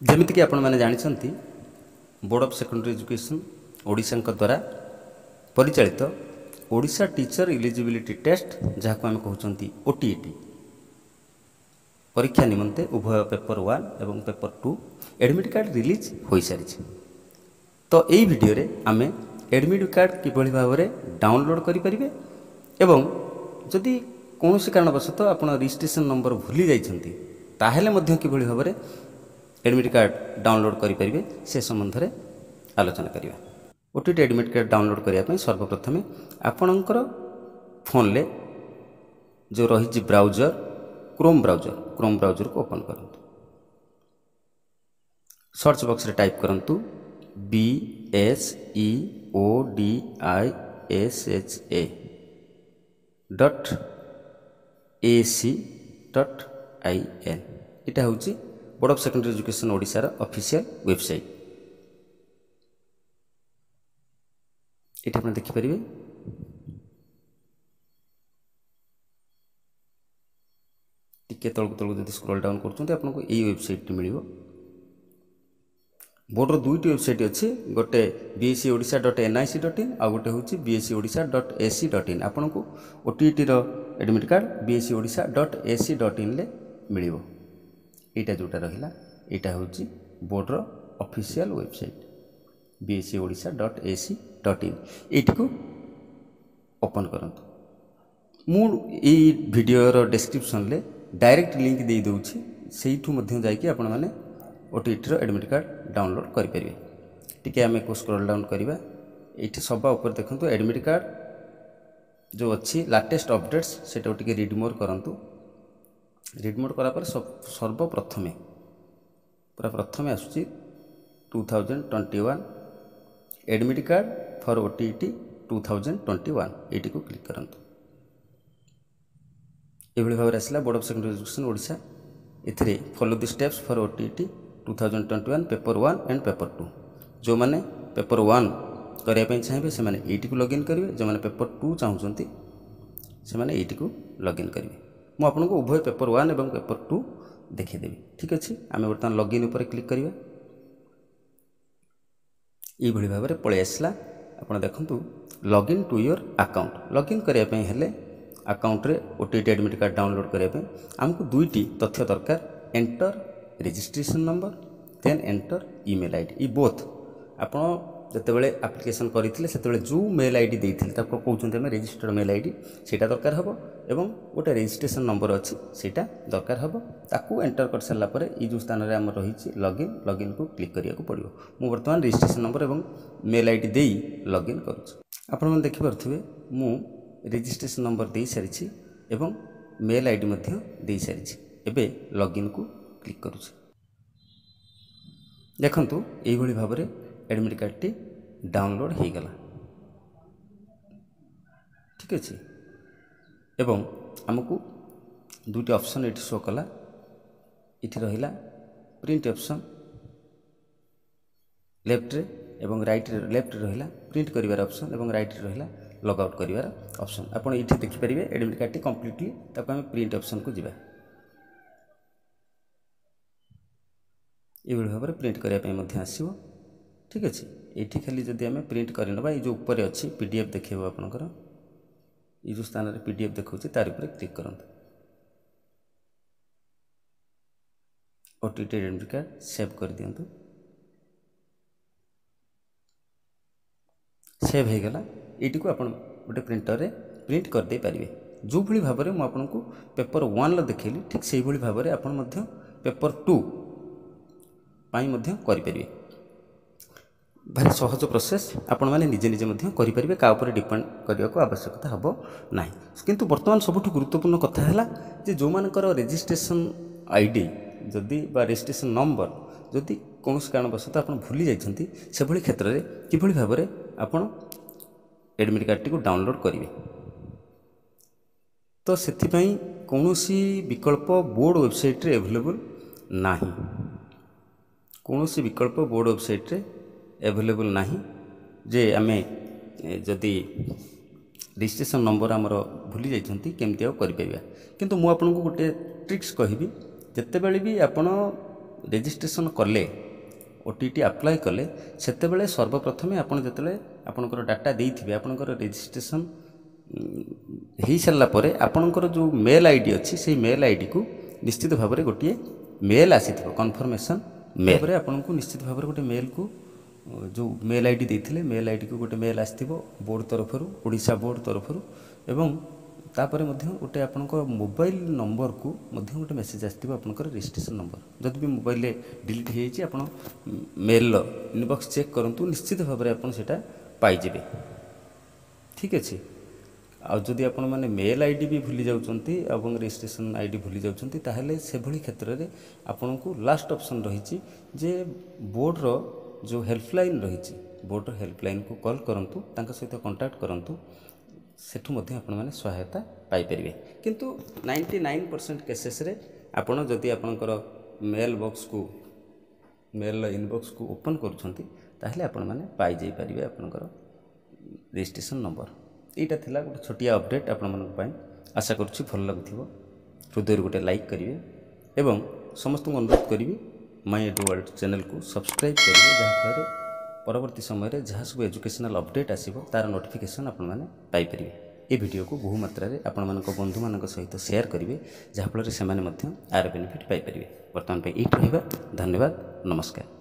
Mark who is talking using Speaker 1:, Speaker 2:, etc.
Speaker 1: जमीक आपण मैंने जानते board of secondary education Odisha द्वारा परिचालित ओडिशा टीचर इलिजिबिलिटी टेस्ट जहाँ को आम कहते ओटीईटी परीक्षा निमंते उभय पेपर 1 एवं पेपर 2 एडमिट कार्ड रिलीज हो सारी। तो यही वीडियो रे आमे एडमिट कार्ड किभली भाव में डाउनलोड करें एवं जदि कौन कारणवशतः आप रजिस्ट्रेशन नंबर भूली जाइछंती ताहेले मध्य किभली भाव में एडमिट कार्ड डाउनलोड करें से संबंध में आलोचना करिया। ओटीटी एडमिट कार्ड डाउनलोड करने सर्वप्रथम आपणकर फोन ले जो रही ब्राउजर क्रोम ब्राउजर को ओपन करूँ। सर्च बॉक्स रे टाइप करूँ BSEODISHA.ac.in इटा हूँ बोर्ड ऑफ सेकेंडरी एजुकेशन ओडिशार ऑफिशियल वेबसाइट। ये आप देखिपारे टिके तलक तलक जब स्क्रॉल डाउन करको यही वेबसाइट मिल बोर्डर दुईटी वेबसाइट अच्छी गोटे BSEODISHA.nic.in आ गोटे हूँ BSEODISHA.ac.in आपन को ओटीईटी एडमिट कार्ड BSEODISHA.ac.in ले मिल यहाँ जोटा रहा यहाँ हूँ बोर्डर ऑफिशियल वेबसाइट BSEODISHA.ac.in ये ओपन करंतु। मु वीडियोर डिस्क्रिप्शन ले डायरेक्ट लिंक दे दूँगी से जाकि आपण मैंने ओटीईटी एडमिट कार्ड डाउनलोड करेंगे। टी आम को स्क्रॉल डाउन करवा ये सभा उपर देखो एडमिट कार्ड जो अच्छी लाटेस्ट अपडेट्स से रीड मोर करंतु। रीड मोड करापर सर्वप्रथमे पूरा प्रथमे आसुची 2021 एडमिट कार्ड फॉर ओटीईटी 2021 ये को क्लिक करंतु। ये भाव में आसला board of secondary education Odisha एथिरे follow the steps for OTET 2021 paper 1 and paper 2 जो माने पेपर 1 करने चाहिए से माने एटी को लॉगिन करेंगे जो माने पेपर 2 चाहते से माने एटी को लॉगिन करेंगे। मु आपको उभय पेपर 1 एवं पेपर 2 देखीदेवी। ठीक अच्छे आम बर्तमान लॉगिन उपर क्लिक करिया ये भाव में पलि आसला आप देखु login to your account login करने हेले अकाउंट रे ओटीईटी एडमिट कार्ड डाउनलोड करने आमको दुईटी तथ्य दरकार enter registration number then enter email ID ये बोथ आप जितेबाला आप्लिकेसन करते से जो मेल आईडी देते कहते हैं रजिस्टर्ड मेल आईडी से दरकार हम एवं गोटे रजिस्ट्रेशन नंबर अच्छी से दरकार हम ताकू एंटर कर सारापर ये जो स्थान में आम रही लॉगिन को क्लिक करने को पड़ो। मु बर्तमान रजिस्ट्रेशन नंबर एवं मेल आईडी दे लॉगिन करुँच। आपण देखिपे मु रजिस्ट्रेशन नंबर दे सारी एवं मेल आईडी दे सारी एबे लॉगिन को क्लिक करुँच। देखंतु यही भाव में एडमिट कार्ड टी डाउनलोड हो गला। ठीक अच्छे एवं आमको दुईटी ऑप्शन ये शो कला ये रहा प्रिंट ऑप्शन लेफ्ट रे एवं राइट लेफ्ट रहा प्रिंट करिवार ऑप्शन एवं राइट रहा लॉग आउट करिवार ऑप्शन। आपन ये देखिपारे एडमिट कार्ड टी कंप्लीटली ताको आम प्रिंट ऑप्शन को जीवा ये भाव में प्रिंट करने आसो। ठीक अच्छे ये खाली जदि आम प्रिंट करना ये जो ऊपर अच्छी पीडीएफ देखेब आपंकर ये जो स्थान में पीडीएफ देखा तार ऊपर क्लिक करूँ। ओटीईटी एडमिट कार्ड सेव कर दिंतु। सेव हो गला ये आप गोटे प्रिंटर रे प्रिंट करदे पारे जो भाई भाव में मुझे पेपर 1 देखली ठीक से भाव में आप पेपर 2 पाई करें। भारी सहज प्रोसेस आपण मैंने निजे निजे करेंगे क्या डिपेंड करने को आवश्यकता हम ना। किंतु बर्तमान सबुठ गुरुत्वपूर्ण कथा है जे जो मानकर रजिस्ट्रेशन आईडी जदि रजिस्ट्रेशन नंबर जदि कौन कारणवशतः आप भूली जाइछंती से भली क्षेत्र में किभली भाव में आप एडमिट कार्ड टी को डाउनलोड करेंगे। तो से कौन विकल्प बोर्ड वेबसाइट रे अवेलेबल ना कौन विकल्प बोर्ड वेबसाइट रे अवेलेबल ना जे आमे जदि रजिस्ट्रेशन नंबर आमर भूली जाइछंती केमती आ करि परिबा। किंतु मु आपनको गोटे ट्रिक्स कहबी जितेबाला भी आपण रेजिस्ट्रेशन कले ओटीटी अप्लाई कले सेतेबेले सर्वप्रथमे आपण जेतेबेले आपणकर डाटा देइथिबे आपणकर रेजिस्ट्रेशन हो सारा पर आपणकर जो मेल आईडी अच्छी से मेल आईडी को निश्चित भाव में गोटे मेल आसी कन्फर्मेशन मेल पर आपन को निश्चित भाव में गोटे मेल को जो मेल आईडी देते मेल आईडी को गोटे मेल आसी बोर्ड तरफ ओडिशा बोर्ड तरफ एवं तापर गोटे आपण मोबाइल नंबर को गोटे मेसेज आसो आपंकर रजिस्ट्रेशन नंबर जदि भी मोबाइल डिलीट हो मेल इनबॉक्स चेक करूँ निश्चित भाव में आपटा पाइबे। ठीक अच्छे आदि आपण मैंने मेल आईडी भी भूली जाउछंती एवं रजिस्ट्रेशन आईडी भूली जाउछंती ताहले से भली क्षेत्र में आपण को लास्ट ऑप्शन रही जे बोर्ड रो जो हेल्पलाइन रही बोर्ड हेल्पलाइन को कॉल करंतु तांका सहित कांटेक्ट करंतु सेठु मध्य आपण माने सहायता पाई परिबे। किंतु 99% केसेस रे आपण जदि आपणकर मेल बॉक्स को मेल इनबॉक्स को ओपन करूछंती ताहले आपण माने पाई जाई परिबे आपणकर रजिस्ट्रेशन नंबर। यहाँ थिला गोटे छोटिया अपडेट आपण आशा करुच्ची भल लगुव हृदय गोटे लाइक करेंगे एवं समस्त को अनुरोध करी माय एडु वर्ल्ड चैनल को सब्सक्राइब करेंगे जहाँफल परवर्ती समय जहाँ सब एजुकेशनल अपडेट आसो तार नोटिफिकेशन आपण मैंने पाइपर। ये वीडियो को बहु मात्रा आपण बंधु मान सहित शेयर करेंगे जहाँफल से आर बेनिफिट पाइपर। बर्तमान ये रहा। धन्यवाद। नमस्कार।